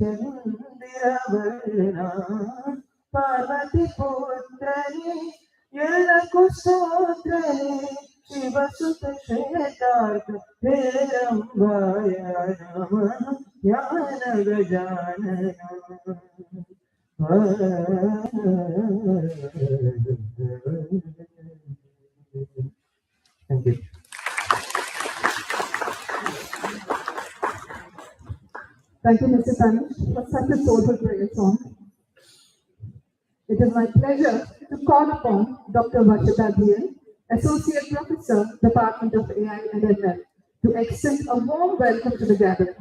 चंद्रवर्णा पार्वती पुत्रने यलकु स्तोत्रने शिवसुत श्वेतार्क हेरंबाय नमः ज्ञान Gajanan Thank you. Thank you, Mr. Tanish, for such a soulful prayer song. It is my pleasure to call upon Dr. Varshita Dhiel, Associate Professor, Department of AI and ML, to extend a warm welcome to the gathering.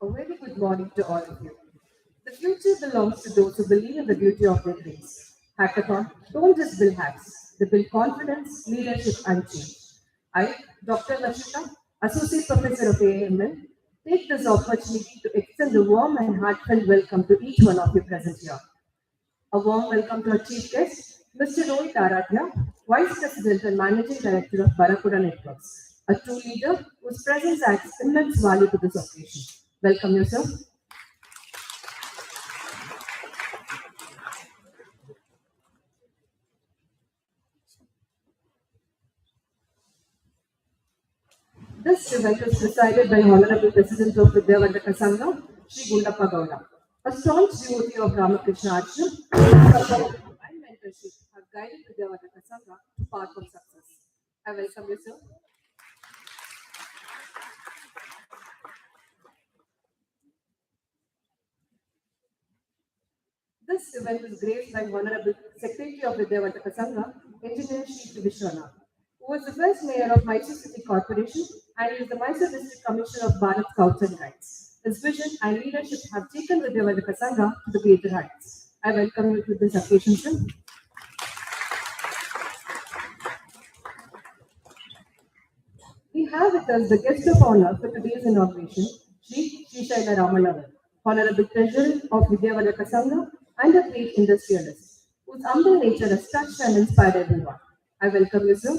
A very good morning to all of you. The future belongs to those who believe in the beauty of their dreams. Hackathon don't just build hacks, they build confidence, leadership, and change. I, Dr. Varshita, Associate Professor of AML, take this opportunity to extend a warm and heartfelt welcome to each one of you present here. A warm welcome to our Chief Guest, Mr. Rohit Aradhya, Vice President and Managing Director of Barakuda Networks, a true leader whose presence adds immense value to this occasion. Welcome you, sir. This event is presided by Honorable President of Vidyavardhaka Sangha, Sri Gundappa Gowda. A staunch devotee of Ramakrishna Ashram and mentorship have guided Vidyavardhaka Sangha to path of success. I welcome you, sir. This event is graced by Honorable Secretary of Vidyavardhaka Sangha, Engineer Sri Vishwanath, who was the first mayor of Mysuru City Corporation and is the Mysuru District Commissioner of Bharat Scouts and Guides. His vision and leadership have taken Vidyavardhaka Sangha to the greater heights. I welcome you to this occasion, sir. We have with us the guest of honor for today's inauguration, Sri Shaila Ramanavar, Honorable Treasurer of Vidyavardhaka Sangha and a great industrialist, whose humble nature has touched and inspired everyone. I welcome you, sir.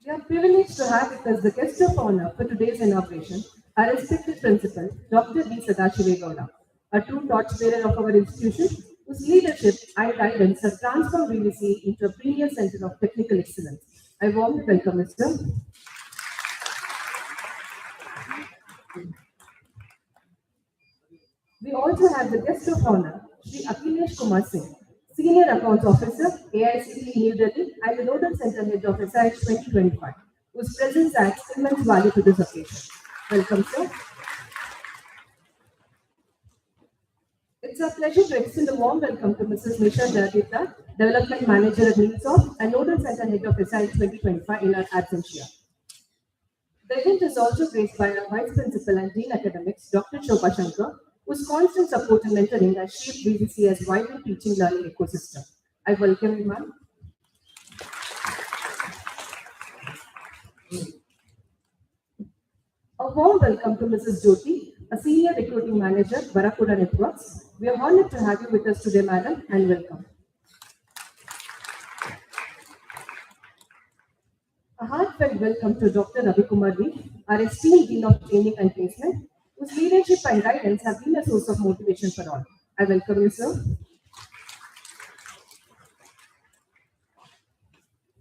We are privileged to have with us the guest of honor for today's inauguration, our respected principal, Dr. B. Sadashivegowda, a true torchbearer of our institution, whose leadership and guidance have transformed VVC into a premier center of technical excellence. I warmly welcome you, sir. We also have the guest of honor, Sri Akhilesh Kumar Singh, Senior Accounts Officer, AICTE New Delhi, and the Nodal Center Head of SIH 2025, whose presence adds immense value to this occasion. Welcome, sir. It's our pleasure to extend a warm welcome to Mrs. Nisha Jayadita, Development Manager at Microsoft and Nodal Center Head of SIH 2025 in our absence here. The event is also graced by our Vice Principal and Dean Academics, Dr. Shobha Shankar, whose constant support and mentoring has shaped VVC as vibrant teaching learning ecosystem. I welcome you, ma'am. A warm welcome to Mrs. Jyoti, a Senior Recruiting Manager, Barakuda Networks. We are honored to have you with us today, madam, and welcome. A heartfelt welcome to Dr. Ravi Kumar V, our esteemed Dean of Training and Placement, whose leadership and guidance have been a source of motivation for all. I welcome you, sir.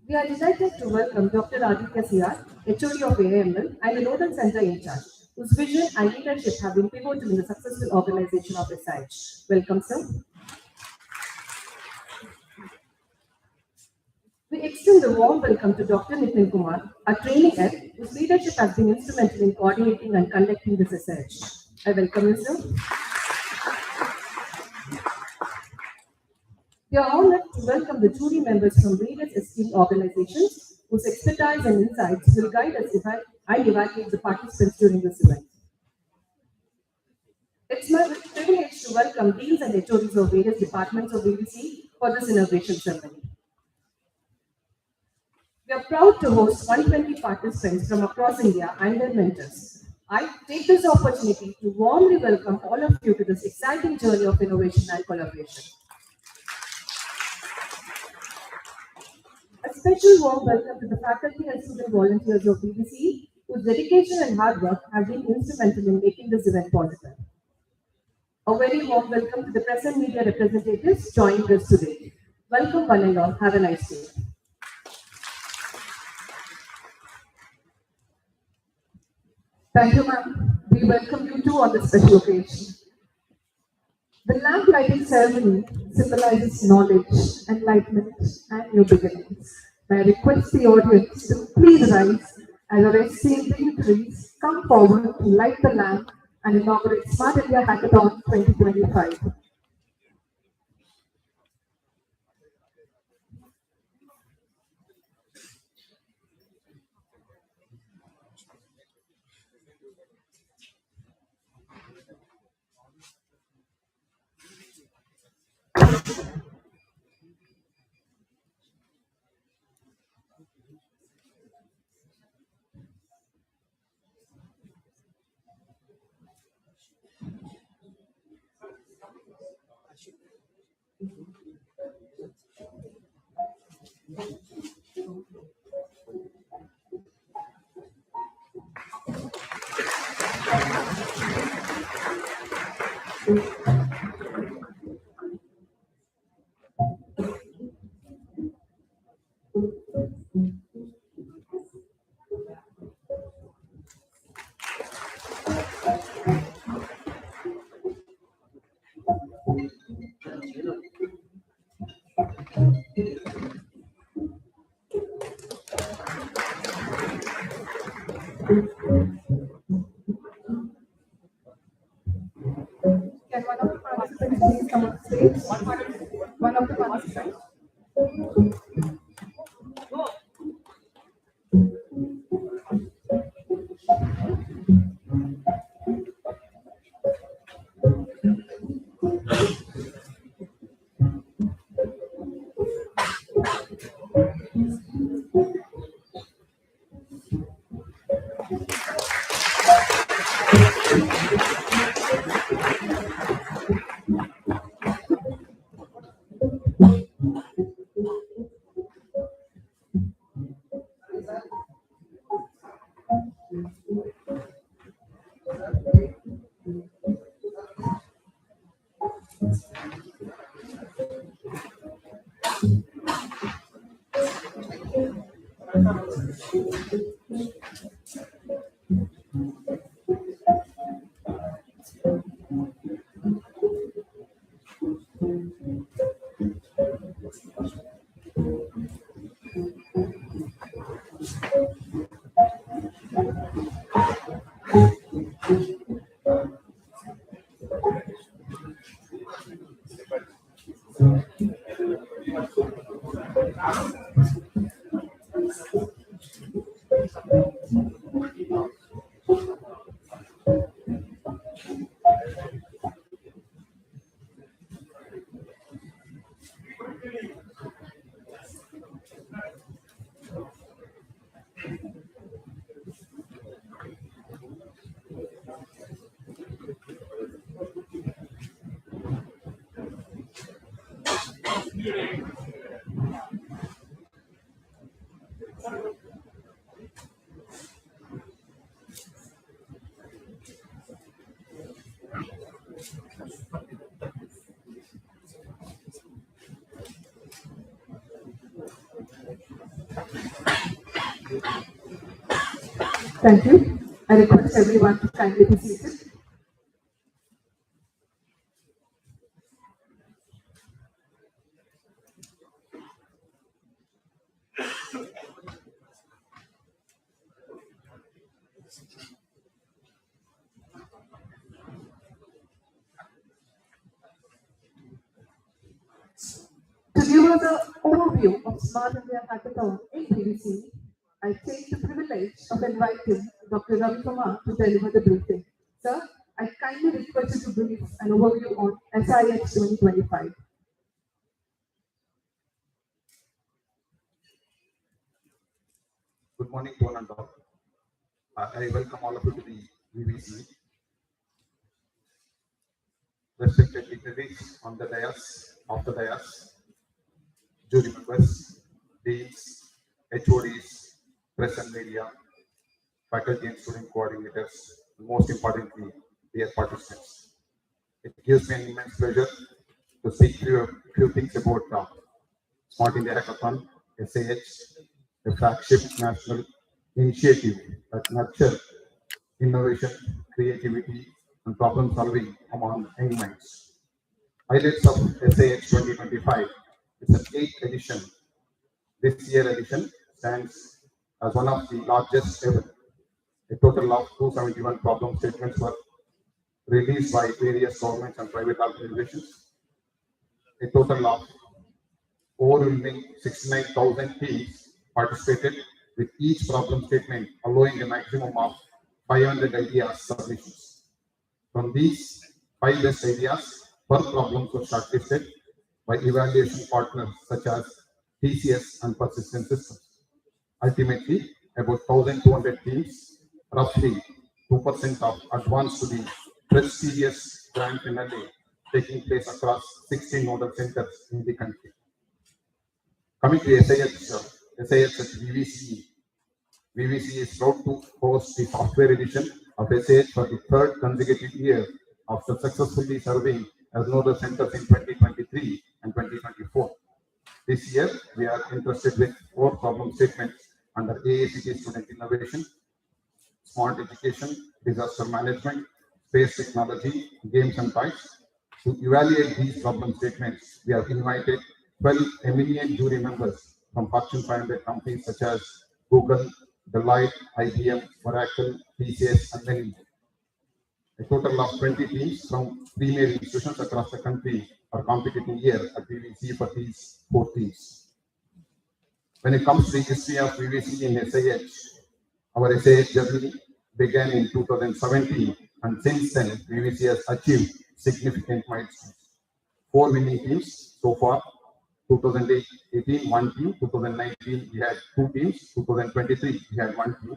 We are delighted to welcome Dr. Aditya CR, HOD of AML and the Nodal Center in charge, whose vision and leadership have been pivotal in the successful organization of SIH. Welcome, sir. We extend a warm welcome to Dr. Nitin Kumar, our training head, whose leadership has been instrumental in coordinating and conducting this research. I welcome you, sir. We are honored to welcome the jury members from various esteemed organizations whose expertise and insights will guide us and evaluate the participants during this event. It's my privilege to welcome deans and HODs of various departments of VVC for this inauguration ceremony. We are proud to host 120 participants from across India and their mentors. I take this opportunity to warmly welcome all of you to this exciting journey of innovation and collaboration. special warm welcome to the faculty and student volunteers of BBC, whose dedication and hard work have been instrumental in making this event possible. A very warm welcome to the present media representatives joining us today. Welcome one and all. Have a nice day. Thank you, ma'am. We welcome you too on this special occasion. The lamp lighting ceremony symbolizes knowledge, enlightenment, and new beginnings. May I request the audience to please rise as our esteemed dignitaries come forward to light the lamp and inaugurate Smart India Hackathon 2025. Can one of the participants please come on stage? One of the participants. Thank you. I request everyone to kindly be seated. To give us an overview of Smart India Hackathon in BBC, I take the privilege of inviting Dr. Ravi Kumar to deliver the briefing. Sir, I kindly request you to brief an overview on SIH 2025. Good morning to one and all. I welcome all of you to the BBC. Respected dignitaries on the dais, off the dais, jury members, deans, HODs, press and media, faculty and student coordinators, and most importantly, dear participants. It gives me an immense pleasure to speak few things about Smart India Hackathon, SAH, a flagship national initiative that nurtures innovation, creativity, and problem solving among young minds. Highlights of SAH 2025. It's an 8th edition. This year edition stands as one of the largest ever. A total of 271 problem statements were released by various governments and private organizations. A total of overwhelming 69,000 teams participated, with each problem statement allowing a maximum of 500 ideas submissions. From these 5 best ideas, per problems were shortlisted by evaluation partners such as TCS and Persistent Systems. Ultimately, about 1,200 teams, roughly 2% of advanced to the prestigious grand finale taking place across 16 nodal centers in the country. Coming to SIH at VVCE. VVCE is proud to host the software edition of SIH for the 3rd consecutive year after successfully serving as nodal centers in 2023 and 2024. This year, we are interested with 4 problem statements under AACT Student Innovation, Smart Education, Disaster Management, Space Technology, Games and Toys. To evaluate these problem statements, we have invited 12 eminent jury members from Fortune 500 companies such as Google, Deloitte, IBM, Oracle, TCS, and many more. A total of 20 teams from premier institutions across the country are competing here at VVC for these 4 teams. When it comes to the history of VVC in SIH, our SIH journey began in 2017, and since then, VVC has achieved significant milestones. 4 winning teams so far. 2018, 1 team. 2019, we had 2 teams. 2023, we had 1 team.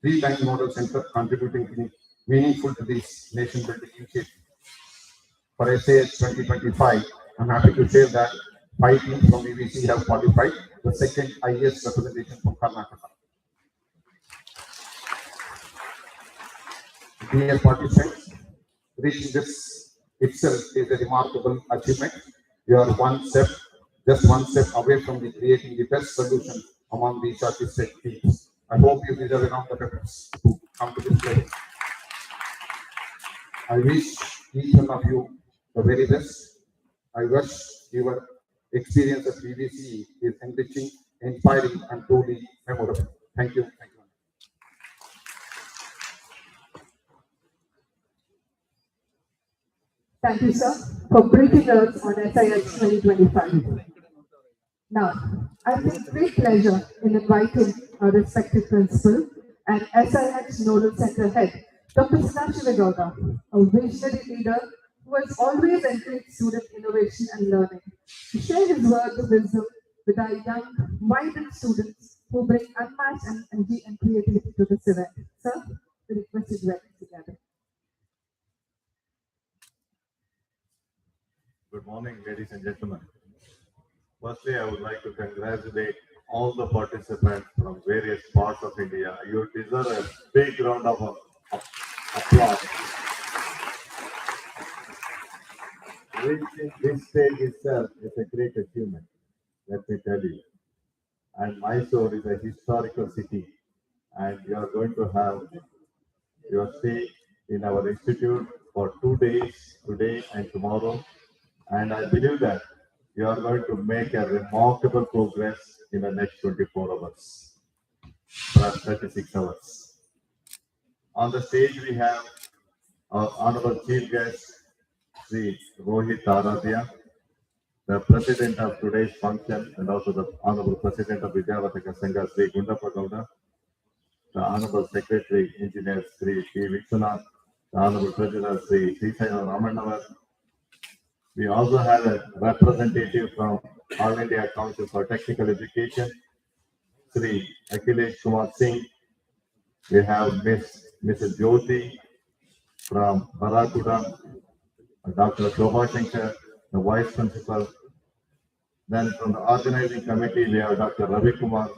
3-time nodal center contributing meaningful to this nation-building initiative. For SAH 2025, I'm happy to share that 5 teams from VVC have qualified, the 2nd highest representation from Karnataka. Dear participants, reaching this itself is a remarkable achievement. You are just one step away from creating the best solution among the shortlisted teams. I hope you deserve a round of applause to come to this place. I wish each one of you the very best. I wish your experience at VVC is enriching, inspiring, and truly memorable. Thank you. Thank you. Thank you, sir, for briefing us on SIH 2025. Now, I take great pleasure in inviting our respected principal and SIH Nodal Center head, Dr. Sadashiva, a visionary leader who has always encouraged student innovation and learning, to share his words of wisdom with our young, vibrant students who bring unmatched energy and creativity to this event. Sir, we request you to welcome together. Good morning, ladies and gentlemen. Firstly, I would like to congratulate all the participants from various parts of India. You deserve a big round of applause. Reaching this stage itself is a great achievement, let me tell you. And Mysuru is a historical city, and you are going to have your stay in our institute for 2 days, today and tomorrow. And I believe that you are going to make a remarkable progress in the next 24 hours, perhaps 36 hours. On the stage, we have our honorable chief guest, Sri Rohit Aradhya, the president of today's function, and also the honorable president of Vidyavadaka Sangha, Sri Gundappa Gowda, the honorable secretary, engineer Sri P. Vishwanath, the honorable treasurer, Sri Srisailam Ramanavar. We also have a representative from All India Council for Technical Education, Sri Akhilesh Kumar Singh. We have Mrs. Jyoti from Barakuda, Dr. Shobha Shankar, the Vice Principal. Then from the organizing committee, we have Dr. Ravi Kumar,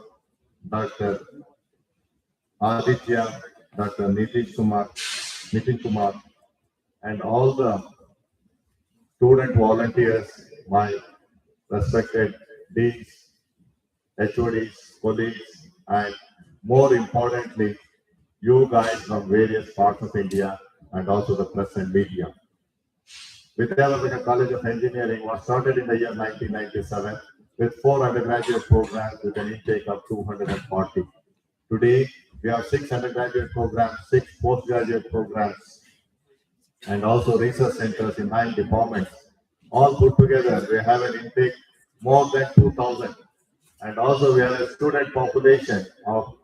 Dr. Aditya, Dr. Nitin Kumar, and all the student volunteers, my respected deans, HODs, colleagues, and more importantly, you guys from various parts of India and also the press and media. Vidyavardhaka College of Engineering was started in the year 1997 with 4 undergraduate programs with an intake of 240. Today, we have 6 undergraduate programs, 6 postgraduate programs, and also research centers in 9 departments. All put together, we have an intake more than 2,000. And also, we have a student population of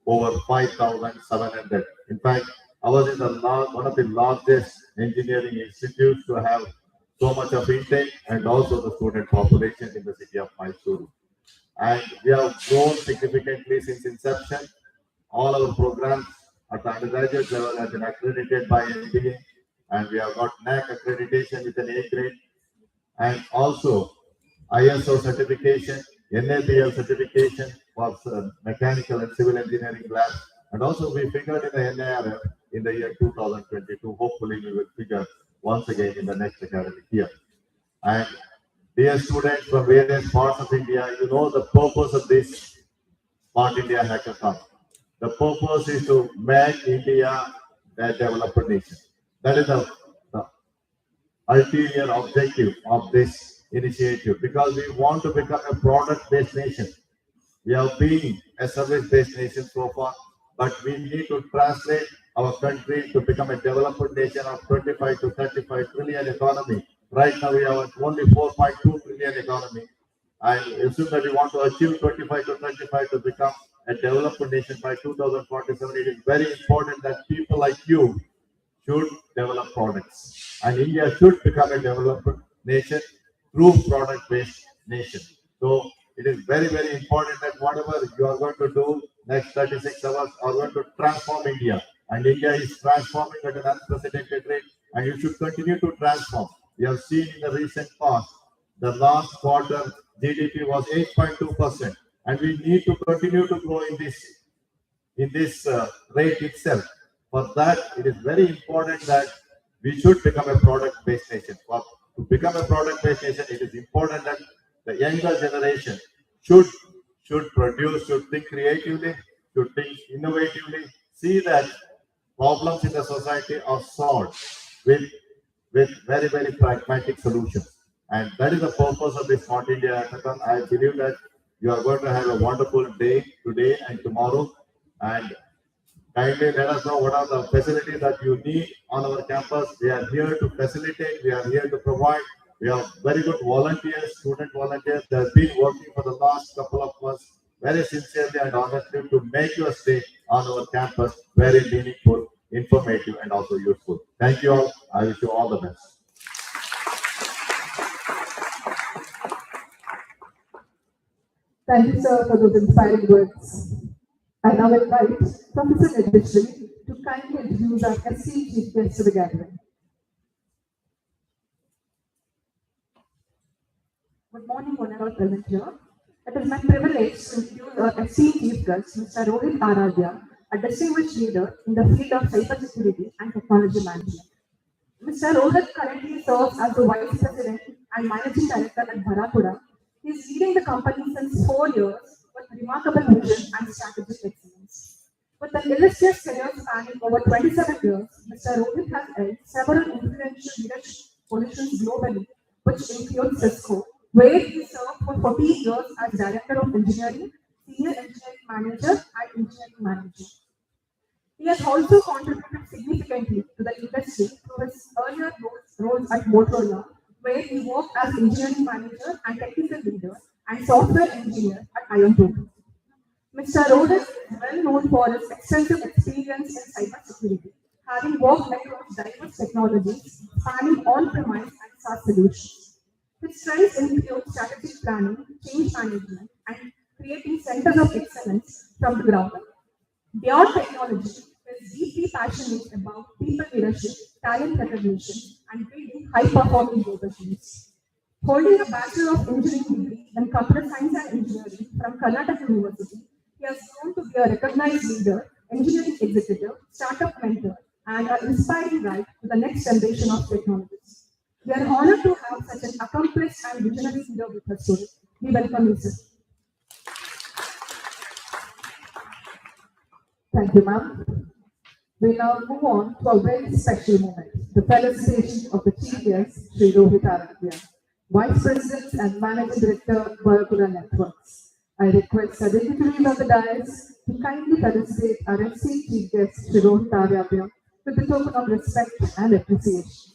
over 5,700. In fact, ours is one of the largest engineering institutes to have so much of intake and also the student population in the city of Mysuru. And we have grown significantly since inception. All our programs at the undergraduate level have been accredited by NBA, and we have got NAC accreditation with an A grade, and also ISO certification, NABL certification for mechanical and civil engineering labs, and also we figured in the NIRF in the year 2022. Hopefully, we will figure once again in the next academic year. And dear students from various parts of India, you know the purpose of this Smart India Hackathon. The purpose is to make India a developed nation. That is the ulterior objective of this initiative, because we want to become a product-based nation. We have been a service-based nation so far, but we need to translate our country to become a developed nation of 25 to 35 trillion economy. Right now we have only 4.2 trillion economy. I assume that we want to achieve 25 to 35 to become a developed nation by 2047. It is very important that people like you should develop products, and India should become a developed nation through product-based nation. So it is very, very important that whatever you are going to do next 36 hours are going to transform India, and India is transforming at an unprecedented rate, and you should continue to transform. We have seen in the recent past, the last quarter GDP was 8.2%, and we need to continue to grow in this rate itself. For that, it is very important that we should become a product-based nation. To become a product-based nation, it is important that the younger generation should produce, should think creatively, should think innovatively, see that problems in the society are solved with very, very pragmatic solutions. And that is the purpose of this Smart India Hackathon. I believe that you are going to have a wonderful day today and tomorrow. And kindly let us know what are the facilities that you need on our campus. We are here to facilitate, we are here to provide. We have very good volunteers, student volunteers that have been working for the last couple of months very sincerely and honestly to make your stay on our campus very meaningful, informative, and also useful. Thank you all. I wish you all the best. Thank you, sir, for those inspiring words. I now invite Professor Nidhishri to kindly introduce our esteemed chief guest to the gathering. Good morning, honorable present here. It is my privilege to introduce our esteemed chief guest, Mr. Rohit Aradhya, a distinguished leader in the field of cybersecurity and technology management. Mr. Rohit currently serves as the Vice President and Managing Director at Bharapuda. He is leading the company since 4 years with remarkable vision and strategic excellence. With an illustrious career spanning over 27 years, Mr. Rohit has held several influential leadership positions globally, which include Cisco, where he served for 14 years as Director of Engineering, Senior Engineering Manager, and Engineering Manager. He has also contributed significantly to the industry through his earlier roles at Motorola, where he worked as engineering manager and technical leader and software engineer at IonTotal. Mr. Rohit is well known for his extensive experience in cybersecurity, having worked across diverse technologies spanning on-premise and SaaS solutions. His strengths include strategic planning, change management, and creating centers of excellence from the ground up. Beyond technology, he is deeply passionate about people leadership, talent recognition, and building high-performing global teams. Holding a Bachelor of Engineering degree in Computer Science and Engineering from Karnataka University, he has grown to be a recognized leader, engineering executive, startup mentor, and an inspiring guide to the next generation of technologists. We are honored to have such an accomplished and visionary leader with us today. We welcome you, sir. Thank you, ma'am. We now move on to a very special moment, the felicitation of the chief guest, Sri Rohit Aradhya, Vice President and Managing Director, Barakura Networks. I request the dignitaries of the dais to kindly felicitate our esteemed chief guest, Sri Rohit Aradhya, with a token of respect and appreciation.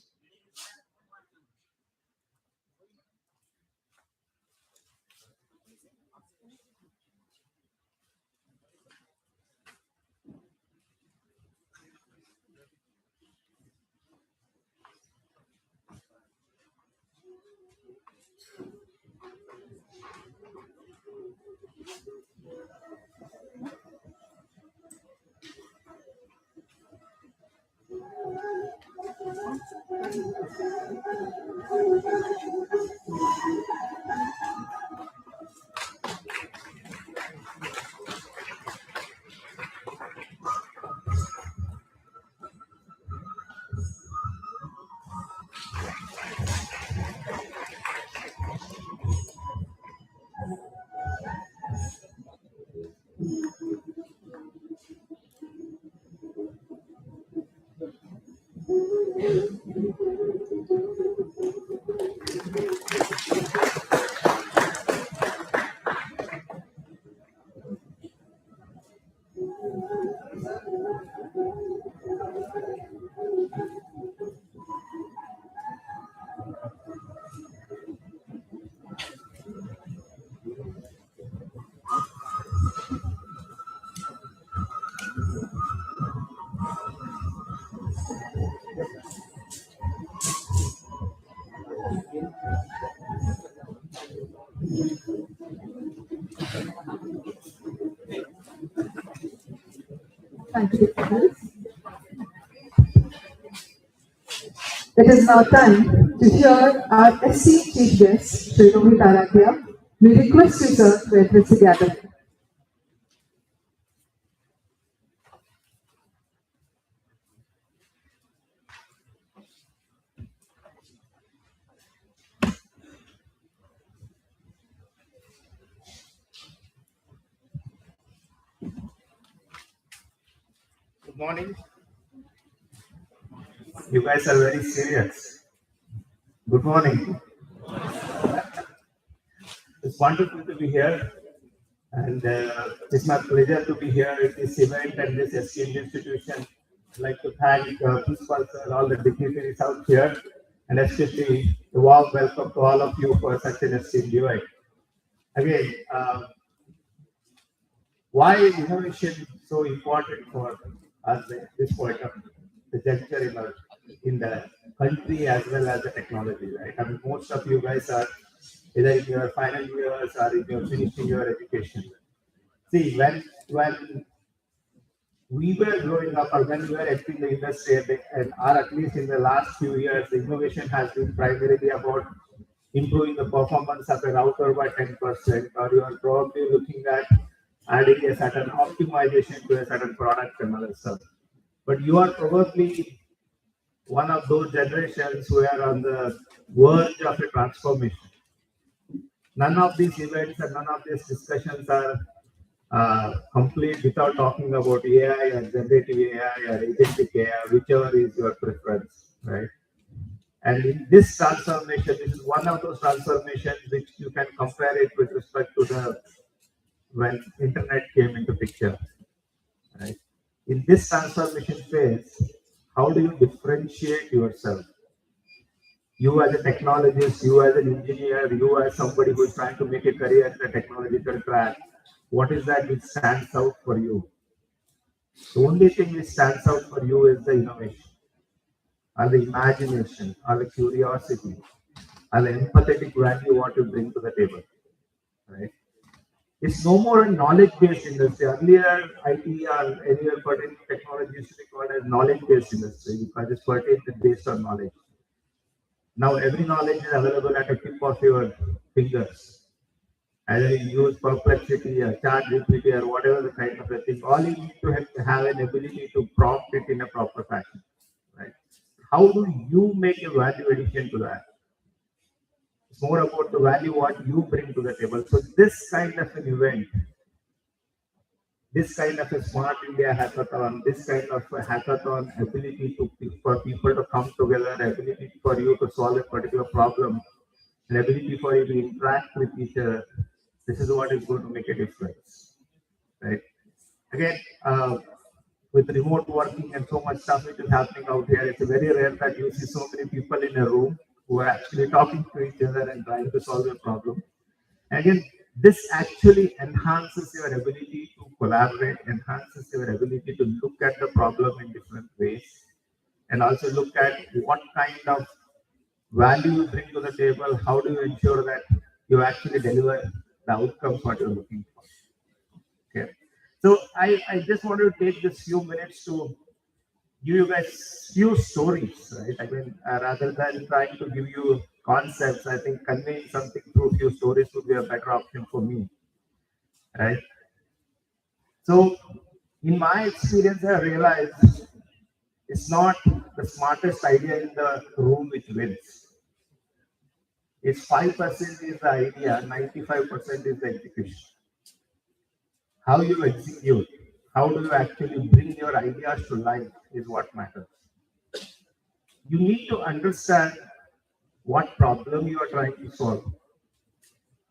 Thank you. It is now time to hear our esteemed chief guest, Sri Rohit Aradhya. We request you, sir, to address the gathering. Good morning. You guys are very serious. Good morning. It's wonderful to be here, and it's my pleasure to be here at this event and this esteemed institution. I'd like to thank principals and all the dignitaries out here, and especially a warm welcome to all of you for such an esteemed event. Again, why innovation so important for us at this point of the juncture in the country as well as the technology, right? I mean, most of you guys are either in your final years or in your finishing your education. See, when we were growing up or when we were entering the industry, or at least in the last few years, the innovation has been primarily about improving the performance of a router by 10%, or you are probably looking at adding a certain optimization to a certain product and other stuff. But you are probably one of those generations who are on the verge of a transformation. None of these events and none of these discussions are complete without talking about AI or generative AI or agentic AI, whichever is your preference, right? And in this transformation, this is one of those transformations which you can compare it with respect to when internet came into picture, right? In this transformation phase, how do you differentiate yourself? You as a technologist, you as an engineer, you as somebody who is trying to make a career in the technological track, what is that which stands out for you? The only thing which stands out for you is the innovation, or the imagination, or the curiosity, or the empathetic value what you bring to the table, right? It's no more a knowledge-based industry. Earlier, IT or any other pertaining technology used to be called as knowledge-based industry because it's pertained based on knowledge. Now every knowledge is available at a tip of your fingers. Either you use Perplexity or ChatGPT or whatever the kind of a thing, all you need to have an ability to prompt it in a proper fashion, right? How do you make a value addition to that? It's more about the value what you bring to the table. So this kind of an event, this kind of a smart India hackathon, this kind of a hackathon ability to for people to come together, ability for you to solve a particular problem, an ability for you to interact with each other. This is what is going to make a difference, right? Again, with remote working and so much stuff which is happening out here, it's very rare that you see so many people in a room who are actually talking to each other and trying to solve a problem. Again, this actually enhances your ability to collaborate, enhances your ability to look at the problem in different ways, and also look at what kind of value you bring to the table, how do you ensure that you actually deliver the outcomes what you're looking for. Okay. So I just want to take this few minutes to give you guys few stories, right? I mean, rather than trying to give you concepts, I think conveying something through few stories would be a better option for me, right? So, in my experience, I realized it's not the smartest idea in the room which wins. It's 5% is the idea, 95% is the execution. How you execute, how do you actually bring your ideas to life is what matters. You need to understand what problem you are trying to solve.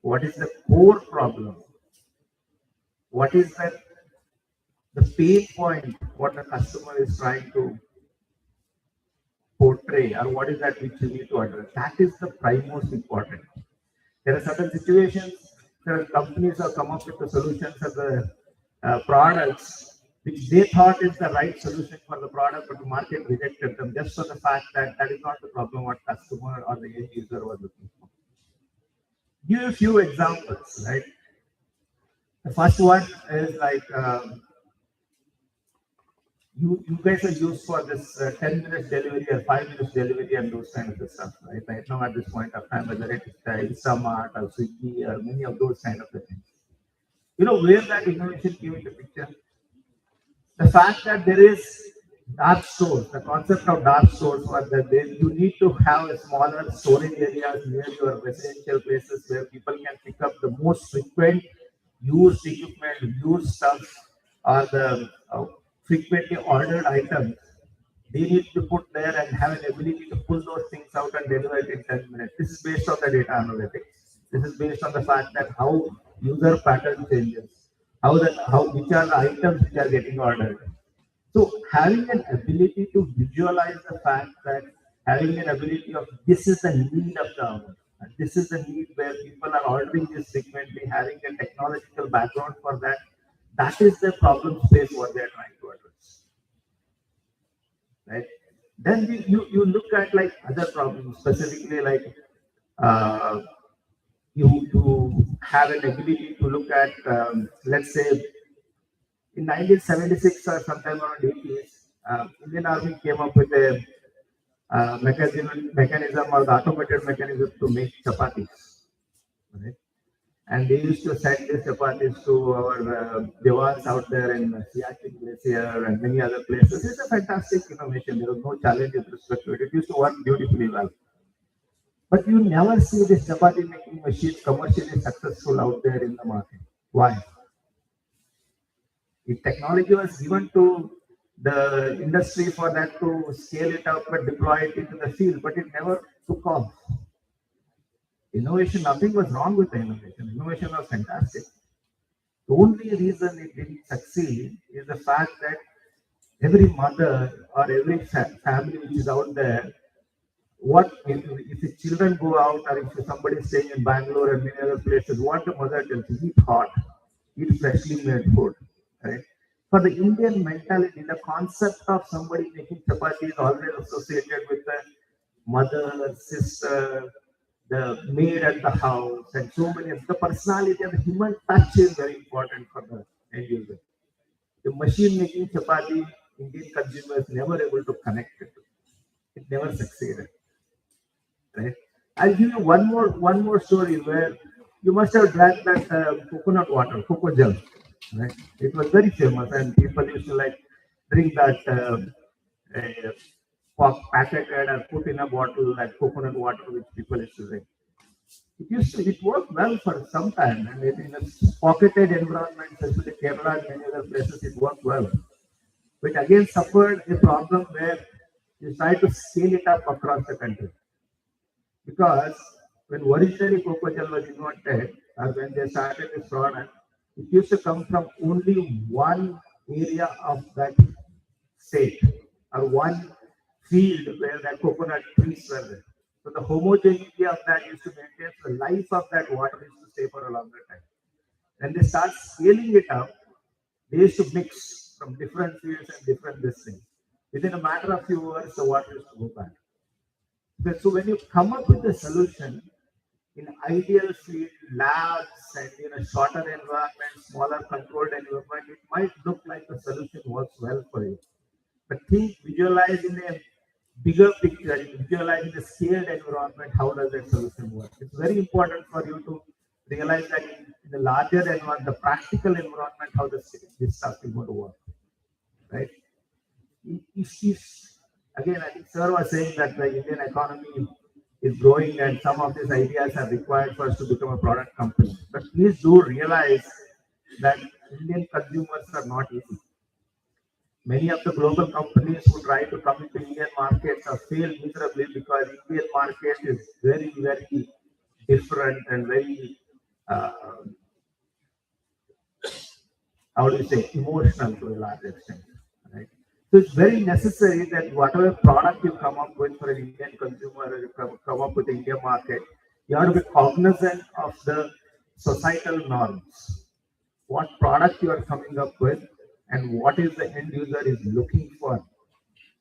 What is the core problem? What is the pain point what the customer is trying to portray, or what is that which you need to address? That is the prime most important. There are certain situations where companies have come up with the solutions and the products which they thought is the right solution for the product, but the market rejected them just for the fact that that is not the problem what customer or the end user was looking for. Give a few examples, right? The first one is like you guys are used for this 10 minutes delivery or 5 minutes delivery and those kind of stuff, right? Right now at this point of time, whether it is Instamart or Swiggy or many of those kind of things. You know where that innovation came into picture? The fact that there is dark stores, the concept of dark stores was that you need to have a smaller storage areas near your residential places where people can pick up the most frequent used equipment, used stuff, or the frequently ordered items. They need to put there and have an ability to pull those things out and deliver it in 10 minutes. This is based on the data analytics. This is based on the fact that how user pattern changes, how which are the items which are getting ordered. So having an ability to visualize the fact that having an ability of this is the need of the hour, and this is the need where people are ordering this frequently, having a technological background for that, that is the problem space what they are trying to address. Right? Then you look at like other problems, specifically like you have an ability to look at let's say in 1976 or sometime around 80s, Indian Army came up with a mechanism or the automated mechanism to make chapatis. Right? And they used to send these chapatis to our jawans out there in Siachen Glacier and many other places. It's a fantastic innovation. There was no challenge with respect to it. It used to work beautifully well. But you never see this chapati making machine commercially successful out there in the market. Why? If technology was given to the industry for that to scale it up and deploy it into the field, but it never took off. Innovation, nothing was wrong with the innovation. Innovation was fantastic. The only reason it didn't succeed is the fact that every mother or every family which is out there, what if the children go out or if somebody is staying in Bangalore and many other places, what the mother tells you, eat hot, eat freshly made food, right? For the Indian mentality, the concept of somebody making chapati is always associated with the mother, sister, the maid at the house, and so many. The personality and the human touch is very important for the end user. The machine making chapati, Indian consumers never able to connect it. It never succeeded. Right? I'll give you one more story where You must have drank that coconut water, cocoa gel, right? It was very famous, and people used to like drink that packet and put in a bottle that coconut water, which people used to drink. It worked well for some time, and in a pocketed environment, especially Kerala and many other places, it worked well. But again, suffered a problem where you try to scale it up across the country. Because when originally cocoa gel was invented, or when they started this product, it used to come from only one area of that state or one field where the coconut trees were there. So the homogeneity of that used to maintain the life of that water used to stay for a longer time. When they start scaling it up, they used to mix from different fields and different this thing. Within a matter of few hours, the water used to go back. So when you come up with a solution in ideal field, labs, and in a shorter environment, smaller controlled environment, it might look like the solution works well for you. But think, visualize in a bigger picture, visualize in a scaled environment, how does that solution work? It's very important for you to realize that in the larger environment, the practical environment, how this stuff is going to work, right? Again, I think Sir was saying that the Indian economy is growing and some of these ideas are required for us to become a product company. But please do realize that Indian consumers are not easy. Many of the global companies who try to come into Indian markets have failed miserably because Indian market is very, very different and very, how do you say, emotional to a large extent. Right? So it's very necessary that whatever product you come up with for an Indian consumer or you come up with the Indian market, you have to be cognizant of the societal norms. What product you are coming up with and what is the end user is looking for,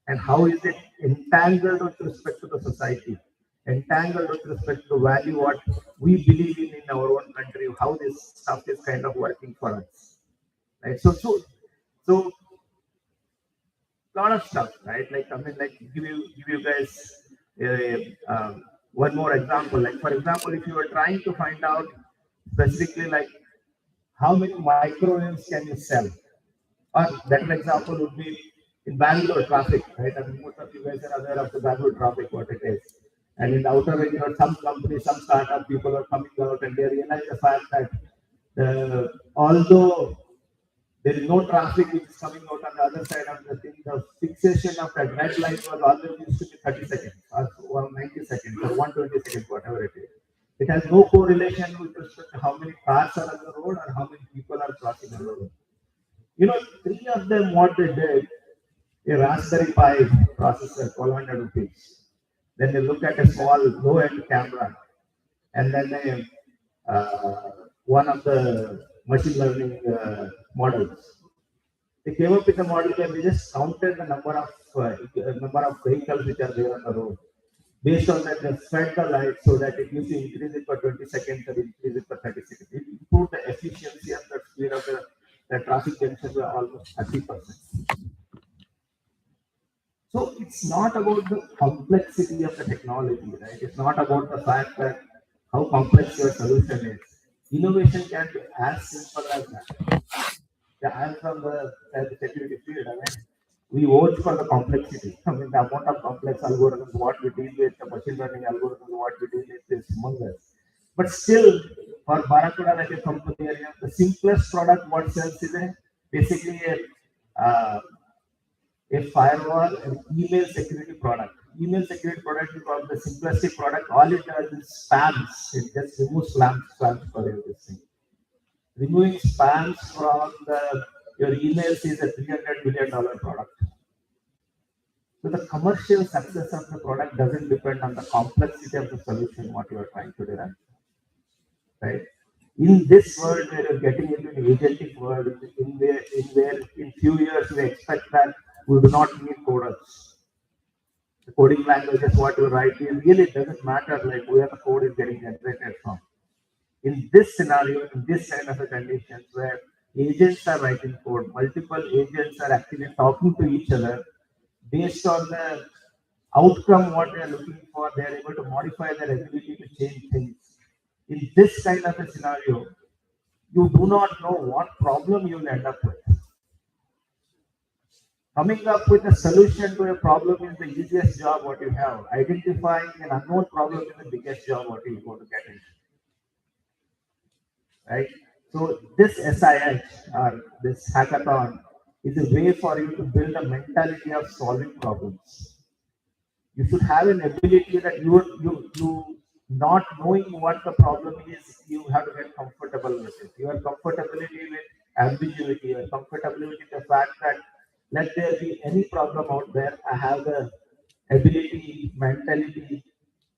and how is it entangled with respect to the society, entangled with respect to value, what we believe in our own country, how this stuff is kind of working for us. Right? So lot of stuff, right? Like, I mean, like give you guys one more example. Like, for example, if you were trying to find out specifically like how many microwaves can you sell, or better example would be in Bangalore traffic, right? I mean, most of you guys are aware of the Bangalore traffic, what it is. And in the outer ring, some companies, some startup people are coming out and they realize the fact that although there is no traffic which is coming out on the other side of the thing, the fixation of that red light was always used to be 30 seconds or 90 seconds or 120 seconds, whatever it is. It has no correlation with respect to how many cars are on the road or how many people are crossing on the road. You know, three of them, what they did, a Raspberry Pi processor, 1,200 rupees. Then they look at a small low-end camera, and then one of the machine learning models. They came up with a model where they just counted the number of vehicles which are there on the road. Based on that, they fed the light so that it used to increase it for 20 seconds or increase it for 30 seconds. It improved the efficiency and the speed of the traffic junction by almost 30%. So it's not about the complexity of the technology, right? It's not about the fact that how complex your solution is. Innovation can be as simple as that. Yeah, I'm from the cybersecurity field. I mean, we vote for the complexity. I mean, the amount of complex algorithms, what we deal with, the machine learning algorithms, what we deal with is humongous. But still, for Barakuda, like a company, the simplest product what sells is basically a firewall, an email security product. Email security product is called the simplistic product. All it does is spams. It just removes spams for everything. Removing spams from your emails is a $300 million product. So the commercial success of the product doesn't depend on the complexity of the solution what you are trying to derive. Right? In this world where you're getting into an agentic world, in few years we expect that we do not need coders. The coding language is what you write. It really doesn't matter like where the code is getting generated from. In this scenario, in this kind of a conditions where agents are writing code, multiple agents are actually talking to each other based on the outcome what they are looking for, they are able to modify their ability to change things. in this kind of a scenario, you do not know what problem you will end up with. Coming up with a solution to a problem is the easiest job what you have. Identifying an unknown problem is the biggest job what you are going to get into. Right? So this SIH or this hackathon is a way for you to build a mentality of solving problems. You should have an ability that you not knowing what the problem is, you have to get comfortable with it. Your comfortability with ambiguity, your comfortability with the fact that let there be any problem out there, I have the ability, mentality,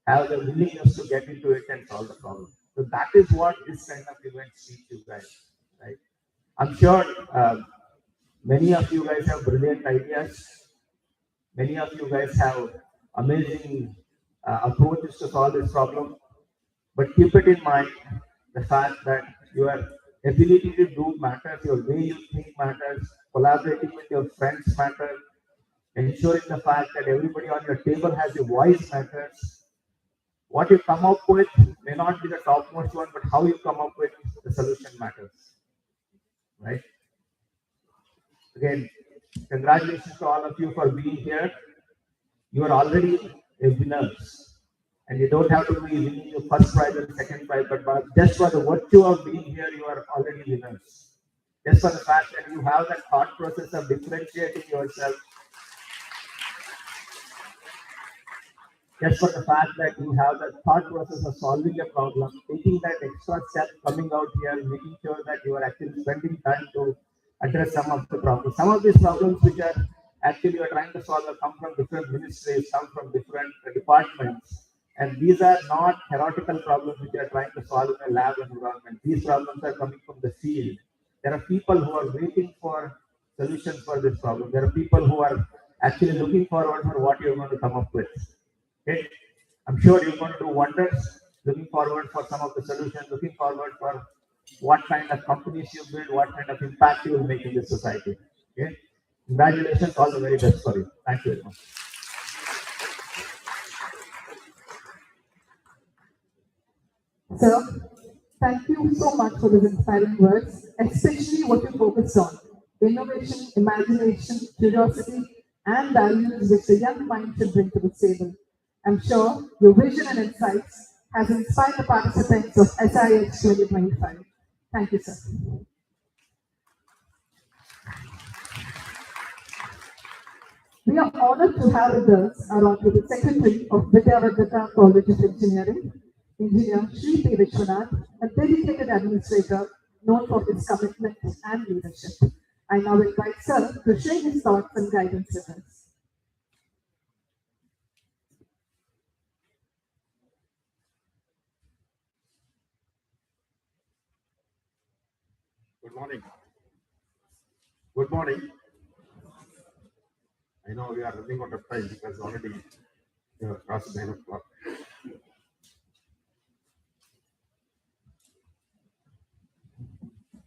have the willingness to get into it and solve the problem. So that is what this kind of events teach you guys, right? I'm sure many of you guys have brilliant ideas. Many of you guys have amazing approaches to solve this problem. But keep it in mind the fact that your ability to do matters, your way you think matters, collaborating with your friends matters, ensuring the fact that everybody on your table has a voice matters. What you come up with may not be the topmost one, but how you come up with the solution matters, right? Again, congratulations to all of you for being here. You are already a winners, and you don't have to be winning your first prize or second prize, but just for the virtue of being here, you are already winners. Just for the fact that you have that thought process of differentiating yourself, just for the fact that you have that thought process of solving a problem, taking that extra step, coming out here, making sure that you are actually spending time to address some of the problems. Some of these problems which are actually you are trying to solve come from different ministries, come from different departments. And these are not theoretical problems which you are trying to solve in a lab environment. These problems are coming from the field. There are people who are waiting for solutions for this problem. There are people who are actually looking forward for what you're going to come up with. Okay? I'm sure you're going to do wonders. Looking forward for some of the solutions, looking forward for what kind of companies you build, what kind of impact you will make in this society. Okay? Congratulations, all the very best for you. Thank you very much. Sir, thank you so much for those inspiring words, especially what you focused on. Innovation, imagination, curiosity, and values which the young mind should bring to the table. I'm sure your vision and insights has inspired the participants of SIH 2025. Thank you, sir. We are honored to have with us our Honorable Secretary of Vidyavardhaka College of Engineering, Engineer Sri P. Vishwanath, a dedicated administrator known for his commitment and leadership. I now invite Sir to share his thoughts and guidance with us. Good morning. Good morning. I know we are running out of time because already we have crossed 9 o'clock.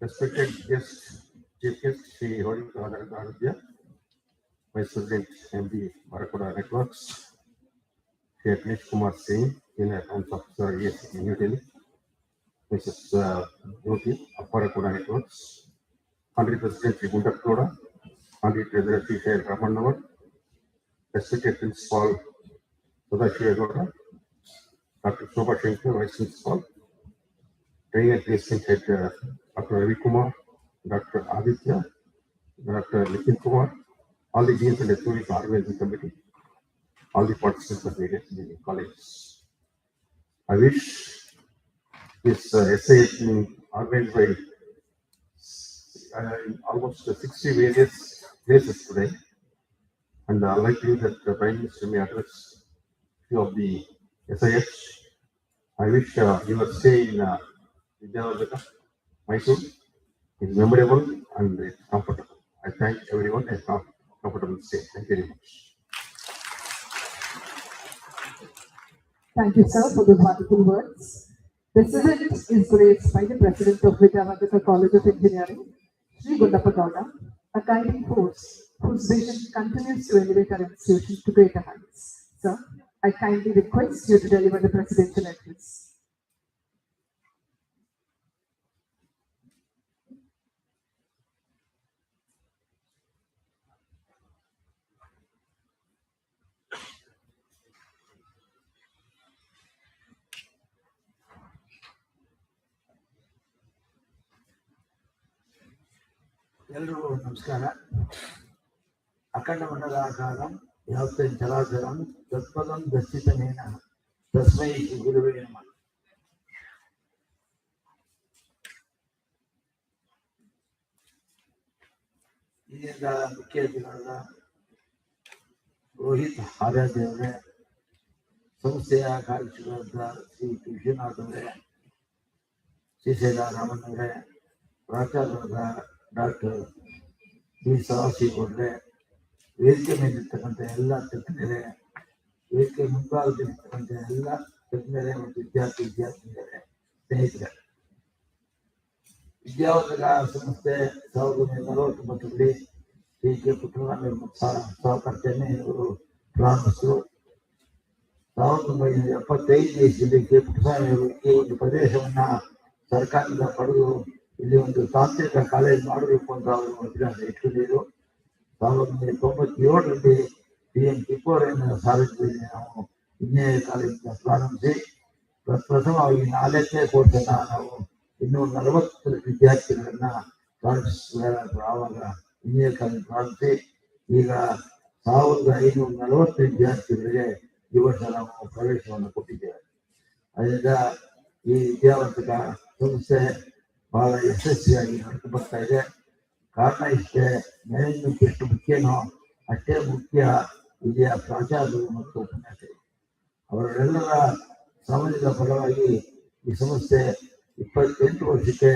Respected guest, Chief Guest, Sri Horinga, Vice President, MD, Barakuda Networks, Sri Agnesh Kumar Singh, Senior Accounts Officer, ESC, New Delhi, Mrs. Yogi of Barakuda Networks, Honorary President, Sri Gunda Koda, Honorary Treasurer, Sri Shail Ramanawar, Respected Principal, Sadashiva Goda, Dr. Shobha Shankar, Vice Principal, Training and Placement Head, Dr. Ravi Kumar, Dr. Aditya, Dr. Nitin Kumar, all the deans and SOEs organizing committee, all the participants of various engineering colleges. I wish this essay has been organized by almost 60 various places today, and I'd like to use that the Prime Minister may address a few of the SIH. I wish your stay in Vidyavardhaka, Mysuru, is memorable and it's comfortable. I thank everyone and comfortable stay. Thank you very much. Thank you, sir, for those wonderful words. This event is graced by the President of Vidyavardhaka College of Engineering, Sri Gundappa Gowda, a guiding force whose vision continues to elevate our institution to greater heights. Sir, I kindly request you to deliver the presidential address. ಎಲ್ರಿಗೂ ನಮಸ್ಕಾರ. ಅಖಂಡ ಮಂಡಲಾಕಾರಂ ಯಾವತ್ತೇನ್ ಚರಾಚರಂ ತತ್ಪದಂ ದರ್ಶಿತಮೇನ ತಸ್ಮೈ ಶ್ರೀ ಗುರುವೇ ನಮಃ. ಇದರಿಂದ ಮುಖ್ಯ ಅತಿಥಿಗಳಾದ ರೋಹಿತ್ ಆರಾಧ್ಯ ಅವರೇ, ಸಂಸ್ಥೆಯ ಕಾರ್ಯದರ್ಶಿಗಳಾದ ಶ್ರೀ ವಿಶ್ವನಾಥ್ ಅವರೇ, ಶ್ರೀಶೈಲ ರಾಮನ್ ಅವರೇ, ಪ್ರಾಚಾರ್ಯರಾದ ಡಾಕ್ಟರ್ ಬಿ ಸದಾಶಿವಗೌಡ್ರೆ, ವೇದಿಕೆ ಮೇಲಿರ್ತಕ್ಕಂಥ ಎಲ್ಲ ತಜ್ಞರೇ, ವೇದಿಕೆ ಮುಂಭಾಗದಲ್ಲಿರ್ತಕ್ಕಂಥ ಎಲ್ಲ ತಜ್ಞರೇ ಮತ್ತು ವಿದ್ಯಾರ್ಥಿನಿಯರೇ, ಸ್ನೇಹಿತರೆ, ವಿದ್ಯಾವರ್ಧಕ ಸಂಸ್ಥೆ 1949ರಲ್ಲಿ ಶ್ರೀ ಕೆ ಪುಟ್ಟರಾಮ ಸಹಕರ್ತೇನೆ ಇವರು ಪ್ರಾರಂಭಿಸಿದರು. 1975 ಇಸ್ವಿಯಲ್ಲಿ ಕೆ ಪುಟ್ಟಸ್ವಾಮಿ ಅವರು ಈ ಒಂದು ಪ್ರದೇಶವನ್ನ ಸರ್ಕಾರದಿಂದ ಪಡೆದು ಇಲ್ಲಿ ಒಂದು ತಾಂತ್ರಿಕ ಕಾಲೇಜ್ ಮಾಡಬೇಕು ಅಂತ ಅವರು ಅಭಿಲಾಷೆ ಇಟ್ಟುಕೊಂಡಿದ್ದರು. 1997ರಲ್ಲಿ PM ಟಿಪ್ಪೂರಯ್ಯನ ಸಾರಥ್ಯದಲ್ಲಿ ನಾವು ಇಂಜಿನಿಯರಿಂಗ್ ಕಾಲೇಜಿನ ಪ್ರಾರಂಭಿಸಿ ಪ್ರಥಮವಾಗಿ 4ನೇ ಕೋರ್ಸನ್ನ ನಾವು 240 ವಿದ್ಯಾರ್ಥಿಗಳನ್ನ ಆವಾಗ ಇಂಜಿನಿಯರ್ ಕಾಲೇಜ್ ಪ್ರಾರಂಭಿಸಿ ಈಗ 1540 ವಿದ್ಯಾರ್ಥಿಗಳಿಗೆ ಈ ವರ್ಷ ನಾವು ಪ್ರವೇಶವನ್ನು ಕೊಟ್ಟಿದ್ದೇವೆ. ಅದರಿಂದ ಈ ವಿದ್ಯಾವರ್ಧಕ ಸಂಸ್ಥೆ ಬಹಳ ಯಶಸ್ವಿಯಾಗಿ ನಡೆದು ಬರ್ತಾ ಇದೆ. ಕಾರಣ ಇಷ್ಟೇ, ಮ್ಯಾನೇಜ್ಮೆಂಟ್ ಎಷ್ಟು ಮುಖ್ಯನೋ ಅಷ್ಟೇ ಮುಖ್ಯ ಇಲ್ಲಿಯ ಪ್ರಾಚಾರ್ಯರು ಮತ್ತು ಉಪನ್ಯಾಸಕರು. ಅವರೆಲ್ಲರ ಶ್ರಮದ ಫಲವಾಗಿ ಈ ಸಂಸ್ಥೆ 28 ವರ್ಷಕ್ಕೆ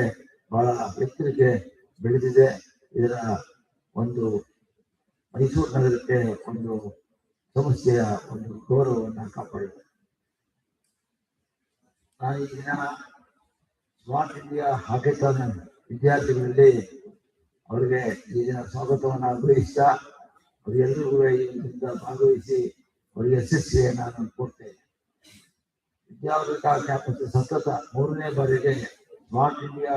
ಬಹಳ ಎತ್ತರಕ್ಕೆ ಬೆಳೆದಿದೆ. ಇದರ ಒಂದು ಮೈಸೂರು ನಗರಕ್ಕೆ ಒಂದು ಸಂಸ್ಥೆಯ ಒಂದು ಗೌರವವನ್ನು ಕಾಪಾಡಿದೆ. ನಾನು ಈ ದಿನ ಸ್ಮಾರ್ಟ್ ಇಂಡಿಯಾ ಹಾಕೆಥಾನ್ ವಿದ್ಯಾರ್ಥಿಗಳಲ್ಲಿ ಅವರಿಗೆ ಈ ದಿನ ಸ್ವಾಗತವನ್ನು ಅನುಭವಿಸ್ತಾ ಅವರೆಲ್ಲರಿಗೂ ಇದರಿಂದ ಭಾಗವಹಿಸಿ ಅವರಿಗೆ ಯಶಸ್ವಿಯನ್ನು ನಾನು ಕೊಡ್ತೇನೆ. ವಿದ್ಯಾವರ್ಧಕ ಕ್ಯಾಂಪಸ್ ಸತತ 3ನೇ ಬಾರಿಗೆ ಸ್ಮಾರ್ಟ್ ಇಂಡಿಯಾ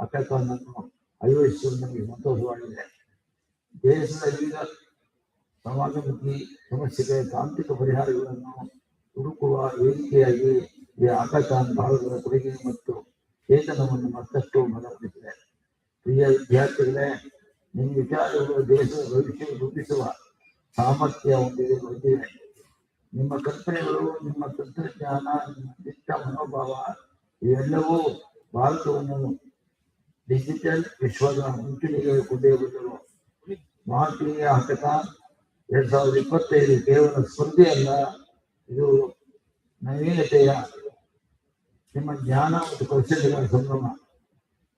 ಹಾಕೆಥಾನ್ ಅನ್ನು ಆಯೋಜಿಸುವುದು ನಮಗೆ ಸಂತೋಷವಾಗಿದೆ. ದೇಶದ ವಿವಿಧ ಸಮಾಜಮುಖಿ ಸಮಸ್ಯೆಗೆ ತಾಂತ್ರಿಕ ಪರಿಹಾರಗಳನ್ನು ಹುಡುಕುವ ವೇದಿಕೆಯಾಗಿ ಈ ಹಾಕೆಥಾನ್ ಭಾರತದ ಕೊಡುಗೆ ಮತ್ತು ಚೇತನವನ್ನು ಮತ್ತಷ್ಟು ಬಲಪಡಿಸಿದೆ. ಪ್ರಿಯ ವಿದ್ಯಾರ್ಥಿಗಳೇ, ನಿಮ್ಮ ವಿಚಾರಗಳು ದೇಶದ ಭವಿಷ್ಯ ರೂಪಿಸುವ ಸಾಮರ್ಥ್ಯ ಹೊಂದಿವೆ. ನಿಮ್ಮ ಕಲ್ಪನೆಗಳು, ನಿಮ್ಮ ತಂತ್ರಜ್ಞಾನ, ನಿಮ್ಮ ದಿಟ್ಟ ಮನೋಭಾವ ಇವೆಲ್ಲವೂ ಭಾರತವನ್ನು ಡಿಜಿಟಲ್ ವಿಶ್ವದ ಮುಂಚೂಣಿಗೆ ಕೊಂಡೊಯ್ಯಬಲ್ಲವು. ಸ್ಮಾರ್ಟ್ ಇಂಡಿಯಾ ಹಾಕೆಥಾನ್ 2025 ಕೇವಲ ಸ್ಪರ್ಧೆಯಲ್ಲ, ಇದು ನವೀನತೆಯ ನಿಮ್ಮ ಜ್ಞಾನ ಮತ್ತು ಕೌಶಲ್ಯಗಳ ಸಂಗಮ.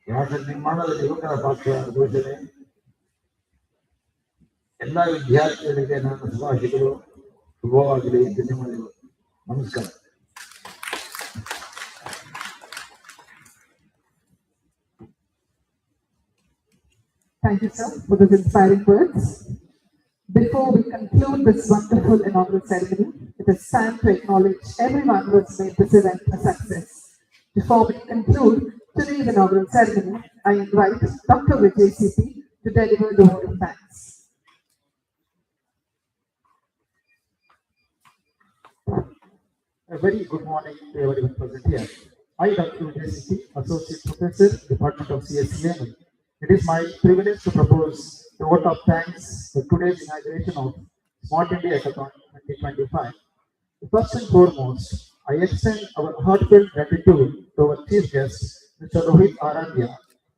ರಾಷ್ಟ್ರ ನಿರ್ಮಾಣದಲ್ಲಿ ಯುವಕರ ಪಾತ್ರ ಘೋಷಣೆ. ಎಲ್ಲ ವಿದ್ಯಾರ್ಥಿಗಳಿಗೆ ನನ್ನ ಶುಭಾಶಯಗಳು. ಶುಭವಾಗಲಿ. ಧನ್ಯವಾದಗಳು. ನಮಸ್ಕಾರ. Thank you, sir, for those inspiring words. Before we conclude this wonderful inaugural ceremony, it is time to acknowledge everyone who has made this event a success. Before we conclude today's inaugural ceremony, I invite Dr. Vijay CP to deliver the word of thanks. A very good morning to everyone present here. I, Dr. Vijay CP, Associate Professor, Department of CSE. It is my privilege to propose the vote of thanks for today's inauguration of Smart India Hackathon 2025. First and foremost, I extend our heartfelt gratitude to our chief guest, Mr. Rohit Aradhya,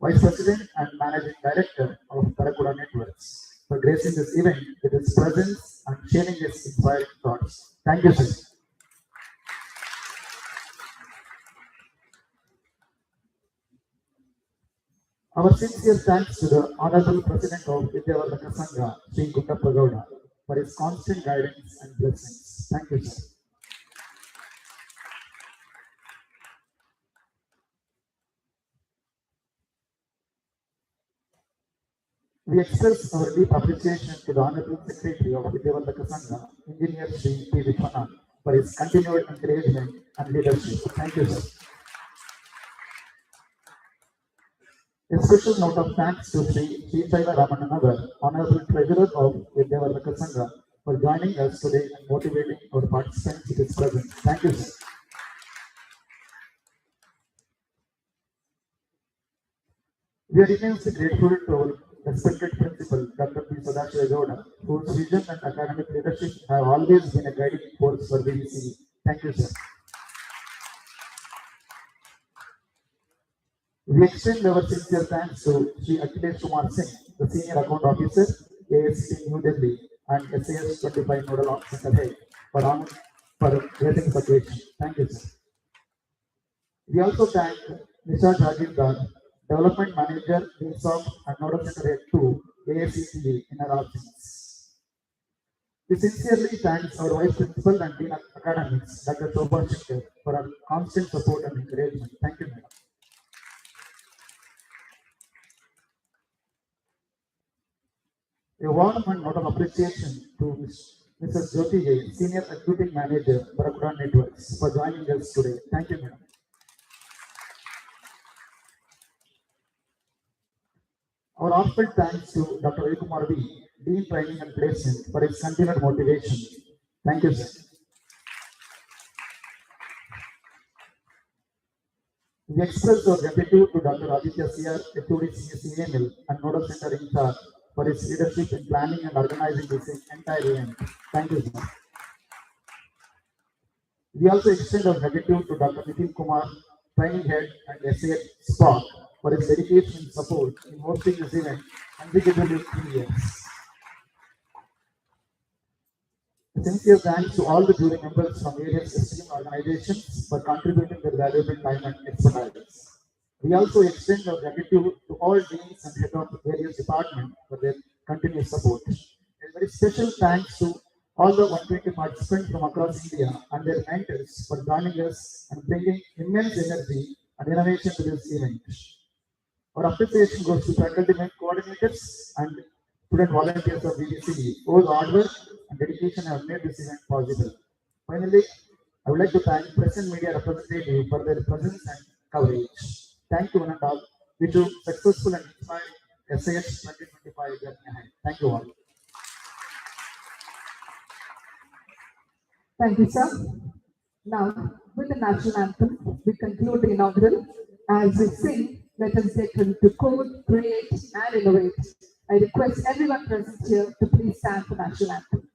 Vice President and Managing Director of Karakuda Networks, for gracing this event with his presence and sharing his inspiring thoughts. Thank you, sir. Our sincere thanks to the Honorable President of Vidyavardhaka Sangha, Sri Guttappa Gowda, for his constant guidance and blessings. Thank you, sir. We express our deep appreciation to the Honorable Secretary of Vidyavardhaka Sangha, Engineer Sri P. Vishwanath, for his continued encouragement and leadership. Thank you, sir. A special note of thanks to Sri Shaila Ramananagar, Honorable Treasurer of Vidyavardhaka Sangha, for joining us today and motivating our participants with his presence. Thank you, sir. We are immensely grateful to our respected principal, Dr. P. Sadashiva Gowda, whose vision and academic leadership have always been a guiding force for BBC. Thank you, sir. We extend our sincere thanks to Sri Akhilesh Kumar Singh, the Senior Account Officer, ASC New Delhi, and SAS 25 Nodal Officer Head, for raising the occasion. Thank you, sir. We also thank Nisha Jagindar, Development Manager, DSOP, and Nodal Center Head 2, ASCTE, in our absence. We sincerely thank our Vice Principal and Dean of Academics, Dr. Shobha Shankar, for our constant support and encouragement. Thank you, madam. A warm and note of appreciation to Mrs. Jyoti Jain, Senior Executive Manager, Barakuda Networks, for joining us today. Thank you, madam. Our heartfelt thanks to Dr. Ravikumar V, Dean Training and Placement, for his continued motivation. Thank you, sir. We express our gratitude to Dr. Aditya C.R., HOD CML, and Nodal Center in charge, for his leadership in planning and organizing this entire event. Thank you, sir. We also extend our gratitude to Dr. Nitin Kumar, Training Head and SA Spark, for his dedication and support in hosting this event consecutively 3 years. Sincere thanks to all the jury members from various esteemed organizations for contributing their valuable time and expertise. We also extend our gratitude to all deans and head of various departments for their continuous support. A very special thanks to all the 120 participants from across India and their mentors for joining us and bringing immense energy and innovation to this event. Our appreciation goes to faculty coordinators and student volunteers of BBC, whose hard work and dedication have made this event possible. Finally, I would like to thank press and media representatives for their presence and coverage. Thank you, one and all. Wish you successful and inspiring SAS 2025 journey ahead. Thank you all. Thank you, sir. Now, with the national anthem, we conclude the inaugural. As we sing, let us get ready to code, create, and innovate. I request everyone present here to please stand for national anthem.